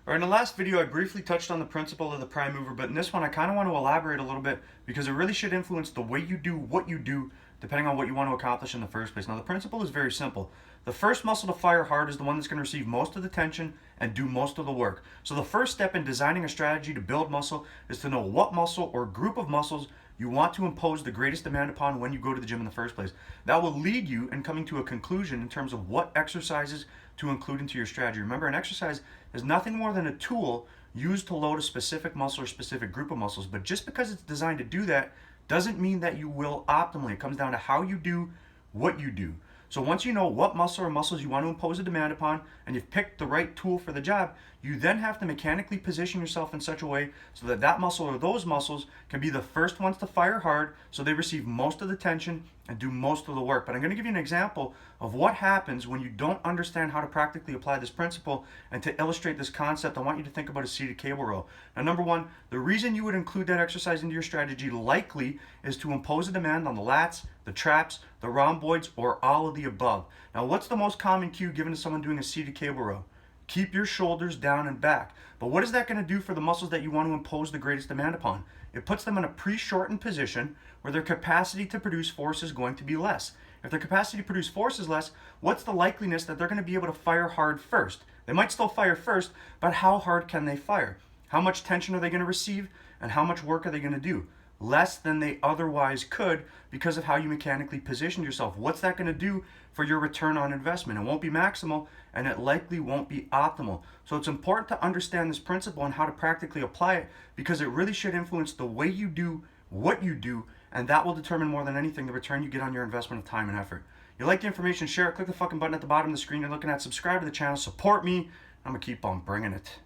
All right, in the last video, I briefly touched on the principle of the prime mover, but in this one, I kind of want to elaborate a little bit because it really should influence the way you do what you do, depending on what you want to accomplish in the first place. Now, the principle is very simple. The first muscle to fire hard is the one that's going to receive most of the tension and do most of the work. So the first step in designing a strategy to build muscle is to know what muscle or group of muscles you want to impose the greatest demand upon when you go to the gym in the first place. That will lead you in coming to a conclusion in terms of what exercises to include into your strategy. Remember, an exercise is nothing more than a tool used to load a specific muscle or specific group of muscles. But just because it's designed to do that doesn't mean that you will optimally. It comes down to how you do what you do. So once you know what muscle or muscles you want to impose a demand upon and you've picked the right tool for the job, you then have to mechanically position yourself in such a way so that that muscle or those muscles can be the first ones to fire hard so they receive most of the tension and do most of the work. But I'm going to give you an example of what happens when you don't understand how to practically apply this principle. And to illustrate this concept, I want you to think about a seated cable row. Now, number one, the reason you would include that exercise into your strategy likely is to impose a demand on the lats, the traps, the rhomboids, or all of the above. Now, what's the most common cue given to someone doing a seated cable row? Keep your shoulders down and back. But what is that going to do for the muscles that you want to impose the greatest demand upon? It puts them in a pre-shortened position where their capacity to produce force is going to be less. If their capacity to produce force is less, what's the likeliness that they're going to be able to fire hard first? They might still fire first, but how hard can they fire? How much tension are they going to receive? And how much work are they going to do? Less than they otherwise could because of how you mechanically positioned yourself. What's that going to do for your return on investment? It won't be maximal and it likely won't be optimal. So it's important to understand this principle and how to practically apply it because it really should influence the way you do what you do, and that will determine more than anything the return you get on your investment of time and effort. You like the information, share it, click the fucking button at the bottom of the screen you're looking at, subscribe to the channel, support me. I'm gonna keep on bringing it.